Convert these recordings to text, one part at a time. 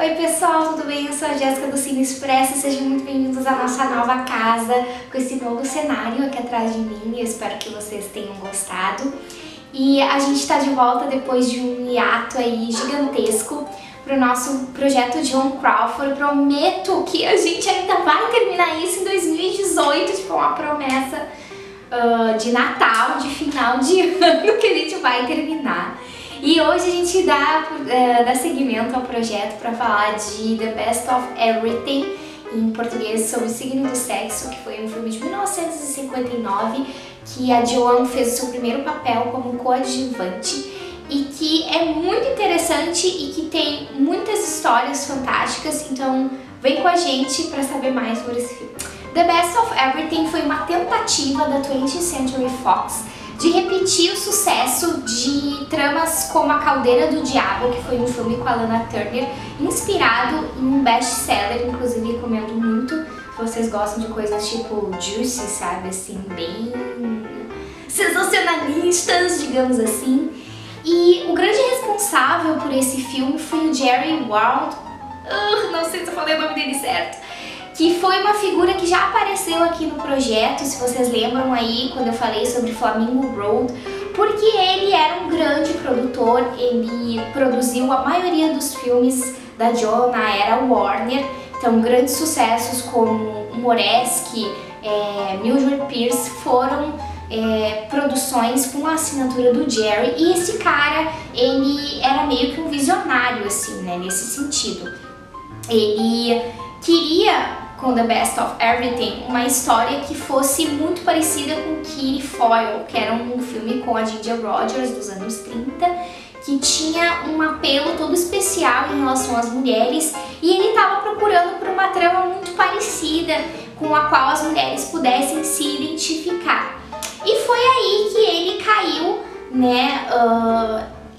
Oi pessoal, tudo bem? Eu sou a Jéssica do Cine Expresso, sejam muito bem-vindos à nossa nova casa, com esse novo cenário aqui atrás de mim. Eu espero que vocês tenham gostado. E a gente está de volta depois de um hiato aí gigantesco para o nosso projeto Joan Crawford. Prometo que a gente ainda vai terminar isso em 2018, tipo uma promessa de Natal, de final de ano que a gente vai terminar. E hoje a gente dá seguimento ao projeto para falar de The Best of Everything, em português sobre o signo do sexo, que foi um filme de 1959, que a Joan fez o seu primeiro papel como coadjuvante e que é muito interessante e que tem muitas histórias fantásticas, então vem com a gente para saber mais sobre esse filme. The Best of Everything foi uma tentativa da 20th Century Fox de repetir o sucesso de tramas como A Caldeira do Diabo, que foi um filme com a Lana Turner, inspirado em um best-seller, inclusive recomendo muito, se vocês gostam de coisas tipo juicy, sabe, assim, bem sensacionalistas, digamos assim. E o grande responsável por esse filme foi o Jerry Wald, não sei se eu falei o nome dele certo, que foi uma figura que já apareceu aqui no projeto, se vocês lembram aí quando eu falei sobre Flamingo Road, porque ele era um grande produtor, ele produziu a maioria dos filmes da Joan na era Warner, então grandes sucessos como Moresque, Mildred Pierce foram produções com a assinatura do Jerry, e esse cara, ele era meio que um visionário assim, né, nesse sentido. Ele queria, com The Best of Everything, uma história que fosse muito parecida com Kitty Foyle, que era um filme com a Ginger Rogers dos anos 30, que tinha um apelo todo especial em relação às mulheres, e ele estava procurando por uma trama muito parecida, com a qual as mulheres pudessem se identificar. E foi aí que ele caiu, né,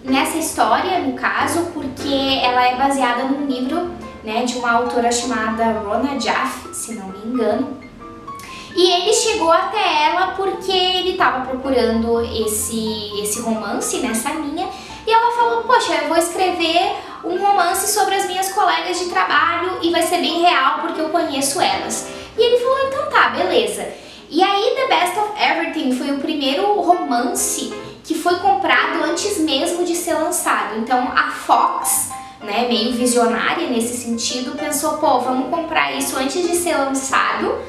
nessa história, no caso, porque ela é baseada num livro, né, de uma autora chamada Rona Jaffe, se não me engano. E ele chegou até ela porque ele estava procurando esse romance nessa linha, e ela falou: poxa, eu vou escrever um romance sobre as minhas colegas de trabalho e vai ser bem real porque eu conheço elas. E ele falou: então tá, beleza. E aí The Best of Everything foi o primeiro romance que foi comprado antes mesmo de ser lançado. Então a Fox, né, meio visionária nesse sentido, pensou: pô, vamos comprar isso antes de ser lançado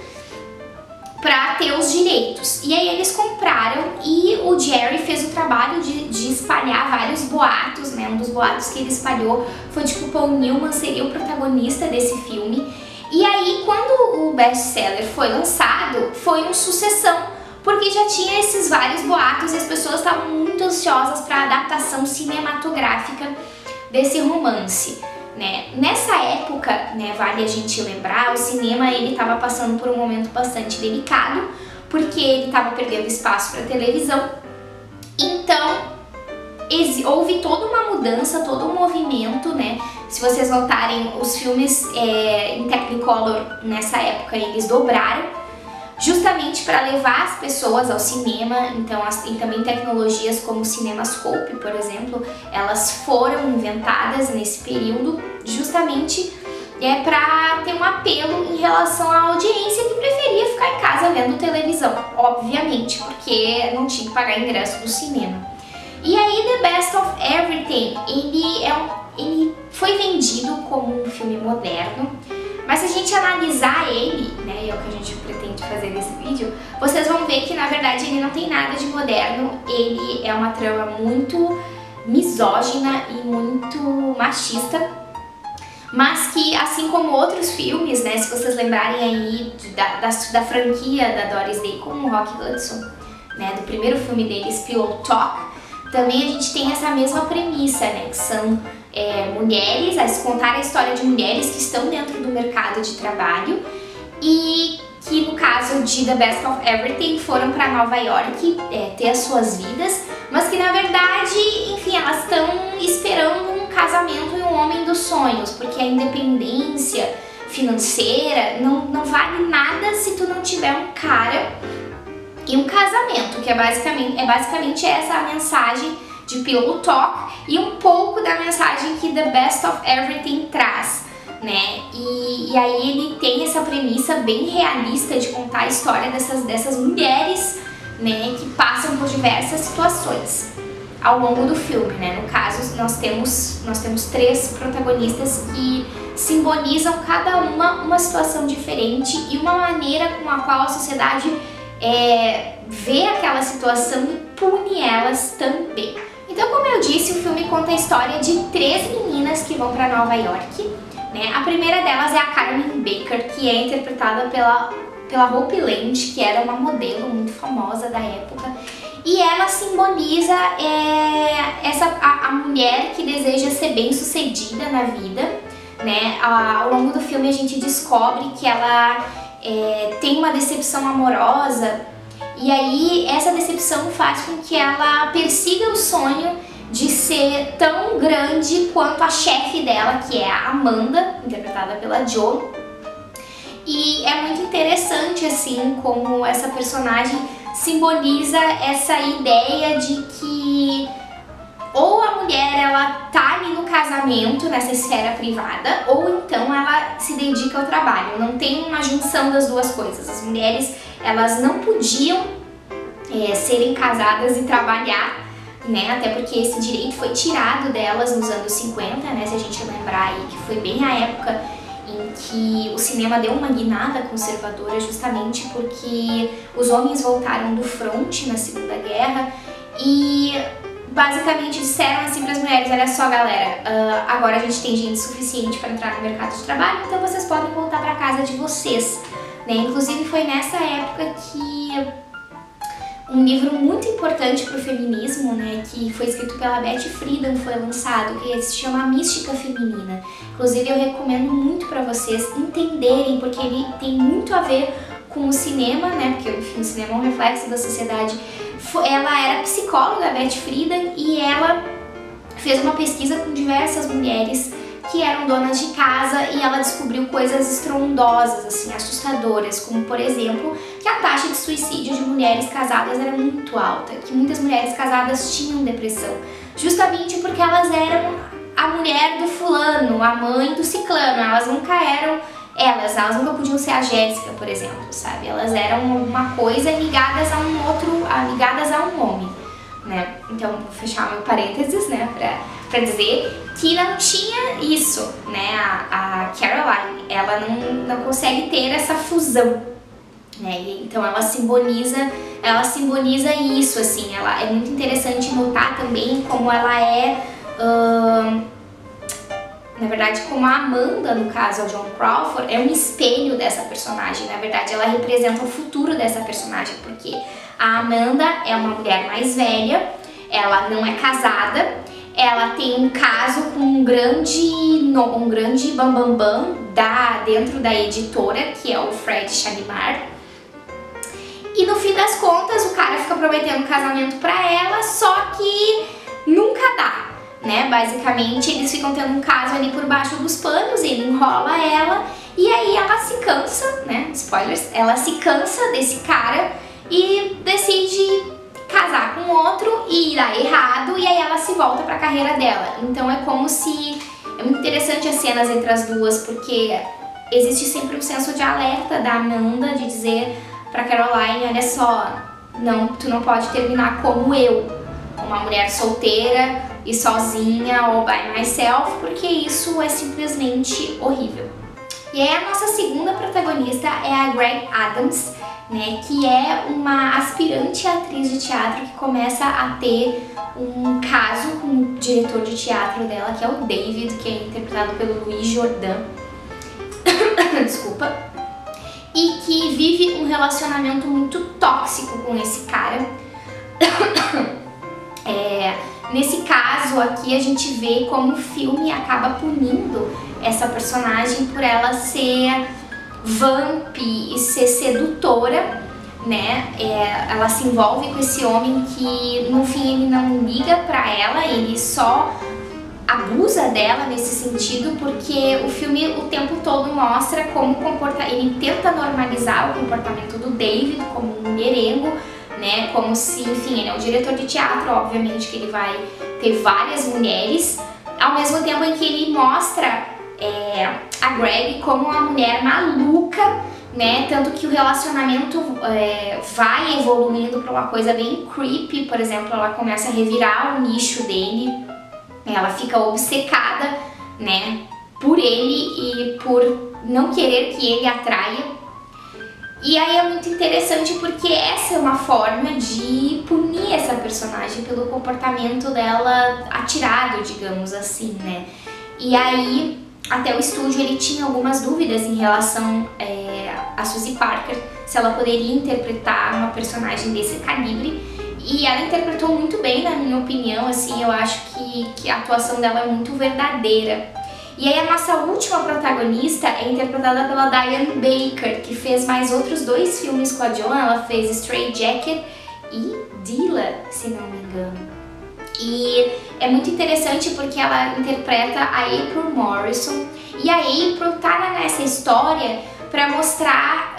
para ter os direitos. E aí eles compraram, e o Jerry fez o trabalho de espalhar vários boatos, né? Um dos boatos que ele espalhou foi de que o Paul Newman seria o protagonista desse filme. E aí, quando o best-seller foi lançado, foi uma sucessão, porque já tinha esses vários boatos e as pessoas estavam muito ansiosas para a adaptação cinematográfica desse romance, né? Nessa época, né, vale a gente lembrar, o cinema ele estava passando por um momento bastante delicado, porque ele estava perdendo espaço para televisão. Então houve toda uma mudança, todo um movimento, né? Se vocês notarem, os filmes em Technicolor nessa época eles dobraram, justamente para levar as pessoas ao cinema. Então tem também tecnologias como o CinemaScope, por exemplo, elas foram inventadas nesse período justamente para ter um apelo em relação à audiência que preferia ficar em casa vendo televisão, obviamente, porque não tinha que pagar ingresso do cinema. E aí The Best of Everything, ele foi vendido como um filme moderno, mas se a gente analisar ele, né, é o que a gente pretende fazer nesse vídeo, vocês vão ver que na verdade ele não tem nada de moderno, ele é uma trama muito misógina e muito machista, mas que, assim como outros filmes, né, se vocês lembrarem aí da franquia da Doris Day com o Rock Hudson, né, do primeiro filme deles, Pillow Talk, também a gente tem essa mesma premissa, né, que são mulheres, a contar a história de mulheres que estão dentro do mercado de trabalho e que no caso de The Best of Everything foram para Nova York ter as suas vidas, mas que na verdade, enfim, elas estão esperando um casamento e um homem dos sonhos, porque a independência financeira não vale nada se tu não tiver um cara e um casamento, que é basicamente essa a mensagem de Pillow Talk e um pouco da mensagem que The Best of Everything traz, né? E aí ele tem essa premissa bem realista de contar a história dessas mulheres, né, que passam por diversas situações ao longo do filme, né? No caso, nós temos 3 protagonistas que simbolizam cada uma situação diferente e uma maneira com a qual a sociedade vê aquela situação e pune elas também. Então, como eu disse, o filme conta a história de 3 meninas que vão para Nova York, né? A primeira delas é a Carmen Baker, que é interpretada pela Hope Land, que era uma modelo muito famosa da época. E ela simboliza a mulher que deseja ser bem-sucedida na vida, né? Ao longo do filme a gente descobre que ela tem uma decepção amorosa e aí essa decepção faz com que ela persiga o sonho de ser tão grande quanto a chefe dela, que é a Amanda, interpretada pela Jo. E é muito interessante assim como essa personagem simboliza essa ideia de que ou a mulher ela tá ali no casamento, nessa esfera privada, ou então ela se dedica ao trabalho. Não tem uma junção das duas coisas. As mulheres, elas não podiam serem casadas e trabalhar, né? Até porque esse direito foi tirado delas nos anos 50, né? Se a gente lembrar aí que foi bem a época em que o cinema deu uma guinada conservadora, justamente porque os homens voltaram do fronte na Segunda Guerra e basicamente disseram assim para as mulheres: olha só galera, agora a gente tem gente suficiente para entrar no mercado de trabalho, então vocês podem voltar para casa de vocês, né? Inclusive foi nessa época que um livro muito importante para o feminismo, né, que foi escrito pela Beth Friedan, foi lançado, que se chama Mística Feminina. Inclusive eu recomendo muito para vocês entenderem, porque ele tem muito a ver com o cinema, né, porque enfim, o cinema é um reflexo da sociedade. Ela era psicóloga, a Beth Friedan, e ela fez uma pesquisa com diversas mulheres que eram donas de casa e ela descobriu coisas estrondosas, assim, assustadoras, como por exemplo, que a taxa de suicídio de mulheres casadas era muito alta, que muitas mulheres casadas tinham depressão, justamente porque elas eram a mulher do fulano, a mãe do ciclano, elas nunca eram elas nunca podiam ser a Jéssica, por exemplo, sabe? Elas eram uma coisa ligadas a um outro, ligadas a um homem, né? Então, vou fechar meu parênteses, né, pra dizer que não tinha isso, né? A Caroline, ela não consegue ter essa fusão, né? E, então ela simboliza isso, assim. Ela é muito interessante notar também como ela na verdade, como a Amanda, no caso, a Joan Crawford, é um espelho dessa personagem. Na verdade, ela representa o futuro dessa personagem, porque a Amanda é uma mulher mais velha, ela não é casada, ela tem um caso com um grande bambambam dentro da editora, que é o Fred Shalimar. E no fim das contas, o cara fica prometendo casamento pra ela, só que nunca dá, né? Basicamente, eles ficam tendo um caso ali por baixo dos panos, ele enrola ela e aí ela se cansa, né? Spoilers, ela se cansa desse cara e decide casar com outro e dá errado, e aí ela se volta pra carreira dela. Então é como se... é muito interessante as cenas entre as duas, porque existe sempre um senso de alerta da Amanda de dizer pra Caroline: olha só, tu não pode terminar como eu, uma mulher solteira e sozinha ou by myself, porque isso é simplesmente horrível. E aí a nossa segunda protagonista é a Greg Adams, né, que é uma aspirante atriz de teatro que começa a ter um caso com o diretor de teatro dela, que é o David, que é interpretado pelo Luiz Jordan. Desculpa. E que vive um relacionamento muito tóxico com esse cara. Nesse caso aqui a gente vê como o filme acaba punindo essa personagem por ela ser vamp e ser sedutora, né? Ela se envolve com esse homem que no fim ele não liga pra ela, ele só abusa dela nesse sentido, porque o filme o tempo todo mostra como ele tenta normalizar o comportamento do David como um mulherengo, né? Como se, enfim, ele é um diretor de teatro, obviamente que ele vai ter várias mulheres, ao mesmo tempo em que ele mostra a Greg como uma mulher maluca, né? Tanto que o relacionamento vai evoluindo para uma coisa bem creepy. Por exemplo, ela começa a revirar o nicho dele, ela fica obcecada, né, por ele e por não querer que ele atraia. E aí é muito interessante porque essa é uma forma de punir essa personagem pelo comportamento dela atirado, digamos assim, né? E aí até o estúdio ele tinha algumas dúvidas em relação a Suzy Parker, se ela poderia interpretar uma personagem desse calibre. E ela interpretou muito bem, na minha opinião, assim, eu acho que a atuação dela é muito verdadeira. E aí a nossa última protagonista é interpretada pela Diane Baker, que fez mais outros 2 filmes com a Joan. Ela fez Stray Jacket e Dilla, se não me engano. E é muito interessante porque ela interpreta a April Morrison. E a April tá nessa história para mostrar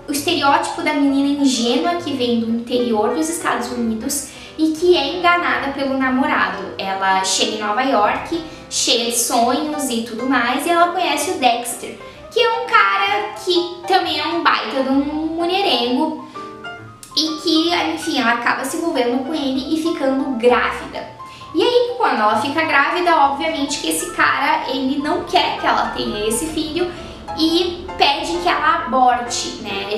o estereótipo da menina ingênua que vem do interior dos Estados Unidos e que é enganada pelo namorado. Ela chega em Nova York, cheia de sonhos e tudo mais, e ela conhece o Dexter, que é um cara que também é um baita de um mulherengo e que, enfim, ela acaba se envolvendo com ele e ficando grávida. E aí, quando ela fica grávida, obviamente que esse cara, ele não quer que ela tenha esse filho e pede que ela aborte, né?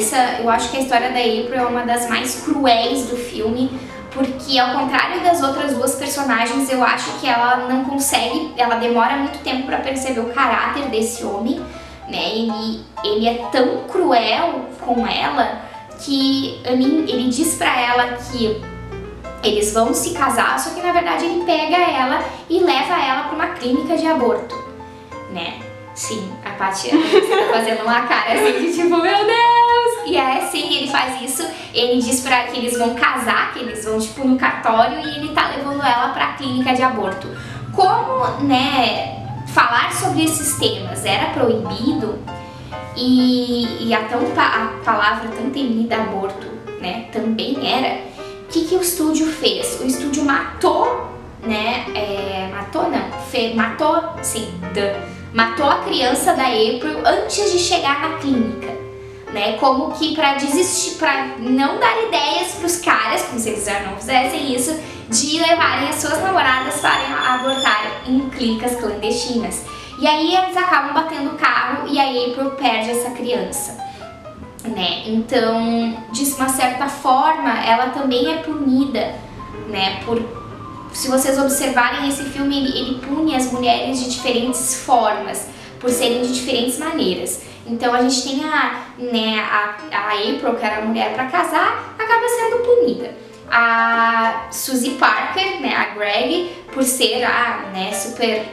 Eu acho que a história da April é uma das mais cruéis do filme, porque ao contrário das outras 2 personagens, eu acho que ela não consegue, ela demora muito tempo para perceber o caráter desse homem, né? Ele é tão cruel com ela que ele diz pra ela que eles vão se casar, só que na verdade ele pega ela e leva ela para uma clínica de aborto, né? Sim, a Paty tá fazendo uma cara assim de tipo, meu Deus! E é assim, ele faz isso, ele diz pra que eles vão casar, que eles vão tipo no cartório e ele tá levando ela pra clínica de aborto. Como, né, falar sobre esses temas era proibido e a palavra tão temida aborto, né, também era, o que o estúdio fez? O estúdio matou, né, matou a criança da April antes de chegar na clínica, né? Como que pra desistir, pra não dar ideias pros caras, como se eles já não fizessem isso, de levarem as suas namoradas para abortar em clínicas clandestinas. E aí eles acabam batendo o carro e a April perde essa criança, né? Então, de uma certa forma, ela também é punida, né? Se vocês observarem esse filme, ele pune as mulheres de diferentes formas, por serem de diferentes maneiras. Então a gente tem a April, que era a mulher para casar, acaba sendo punida. A Suzy Parker, né, a Greg, por ser super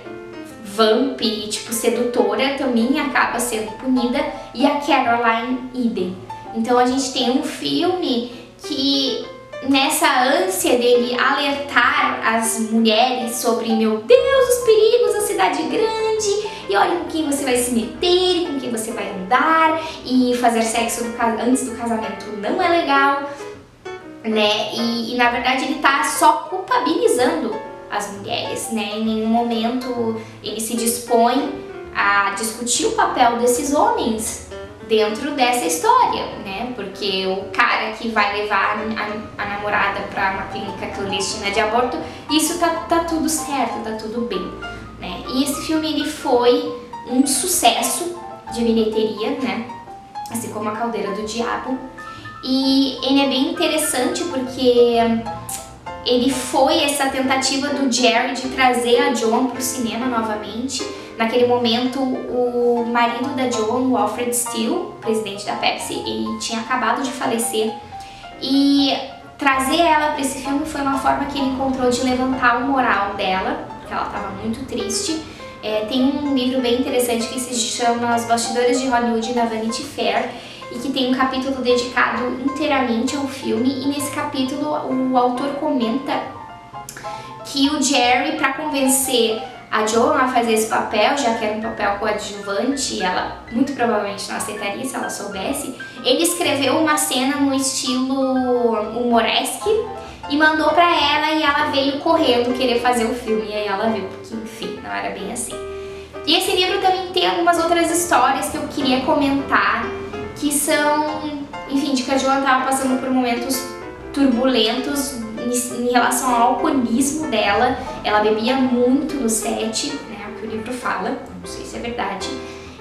vamp e tipo sedutora, também acaba sendo punida. E a Caroline idem. Então a gente tem um filme que, nessa ânsia dele alertar as mulheres sobre, meu Deus, os perigos da cidade grande, e olha com quem você vai se meter, e com quem você vai andar, e fazer sexo antes do casamento não é legal, né? E na verdade ele tá só culpabilizando as mulheres, né? Em nenhum momento ele se dispõe a discutir o papel desses homens dentro dessa história, né? Porque o cara que vai levar a namorada para uma clínica clandestina de aborto, isso tá tudo certo, tá tudo bem, né? E esse filme ele foi um sucesso de bilheteria, né? Assim como A Caldeira do Diabo. E ele é bem interessante porque ele foi essa tentativa do Jerry de trazer a Joan para o cinema novamente. Naquele momento, o marido da Joan, o Alfred Steele, presidente da Pepsi, ele tinha acabado de falecer. E trazer ela para esse filme foi uma forma que ele encontrou de levantar o moral dela, porque ela estava muito triste. Tem um livro bem interessante que se chama Os Bastidores de Hollywood na Vanity Fair, e que tem um capítulo dedicado inteiramente ao filme, e nesse capítulo o autor comenta que o Jerry, para convencer a Joan a fazer esse papel, já que era um papel coadjuvante e ela muito provavelmente não aceitaria se ela soubesse, ele escreveu uma cena no estilo humoresque e mandou pra ela e ela veio correndo querer fazer o filme e aí ela viu, porque enfim, não era bem assim. E esse livro também tem algumas outras histórias que eu queria comentar, que são, enfim, de que a Joan estava passando por momentos turbulentos em relação ao alcoolismo dela. Ela bebia muito no set, né, o que o livro fala, não sei se é verdade.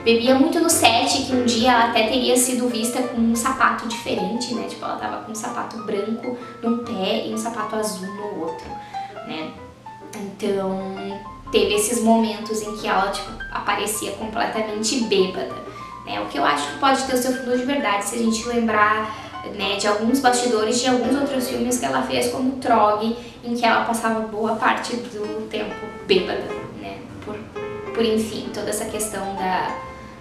Bebia muito no set, que um dia ela até teria sido vista com um sapato diferente, né, tipo, ela tava com um sapato branco num pé e um sapato azul no outro, né. Então, teve esses momentos em que ela, tipo, aparecia completamente bêbada, né, o que eu acho que pode ter o seu fundo de verdade se a gente lembrar, né, de alguns bastidores de alguns outros filmes que ela fez, como Trog, em que ela passava boa parte do tempo bêbada, né, por enfim, toda essa questão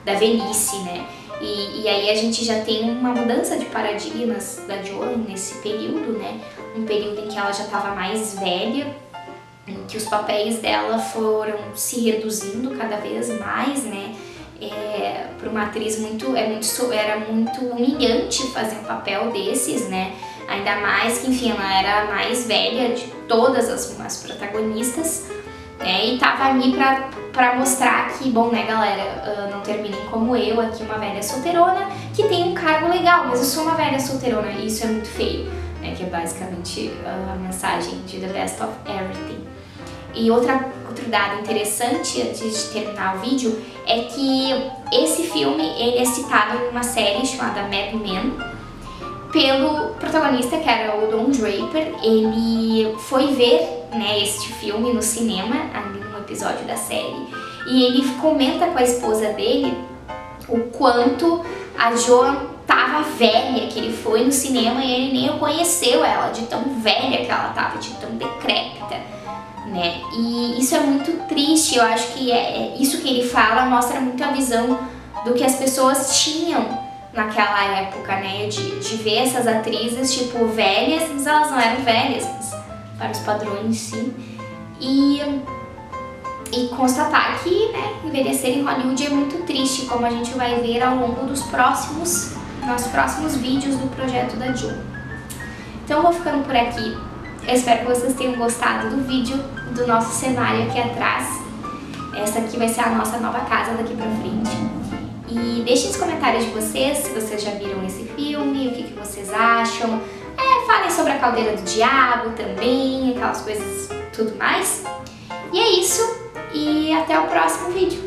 da velhice, né, e aí a gente já tem uma mudança de paradigmas da Joan nesse período, né, um período em que ela já estava mais velha, em que os papéis dela foram se reduzindo cada vez mais, né, para uma atriz era muito humilhante fazer um papel desses, né, ainda mais que, enfim, ela era a mais velha de todas as protagonistas, né, e tava ali pra mostrar que, bom, né, galera, não terminem como eu, aqui uma velha solteirona que tem um cargo legal, mas eu sou uma velha solteirona e isso é muito feio, né, que é basicamente a mensagem de The Best of Everything. E outro dado interessante, antes de terminar o vídeo, é que esse filme ele é citado em uma série chamada Mad Men, pelo protagonista, que era o Don Draper. Ele foi ver, né, este filme no cinema, ali num episódio da série, e ele comenta com a esposa dele o quanto a Joan tava velha, que ele foi no cinema e ele nem reconheceu ela, de tão velha que ela tava, de tão decrépita, né? E isso é muito triste. Eu acho que isso que ele fala mostra muito a visão do que as pessoas tinham naquela época, né, de ver essas atrizes, tipo, velhas, mas elas não eram velhas, mas para os padrões, sim, e constatar que, né, envelhecer em Hollywood é muito triste, como a gente vai ver ao longo dos próximos vídeos do projeto da Joan. Então eu vou ficando por aqui. Eu espero que vocês tenham gostado do vídeo, do nosso cenário aqui atrás. Essa aqui vai ser a nossa nova casa daqui pra frente. E deixem os comentários de vocês, se vocês já viram esse filme, o que vocês acham. Falem sobre a Caldeira do Diabo também, aquelas coisas, tudo mais. E é isso, e até o próximo vídeo.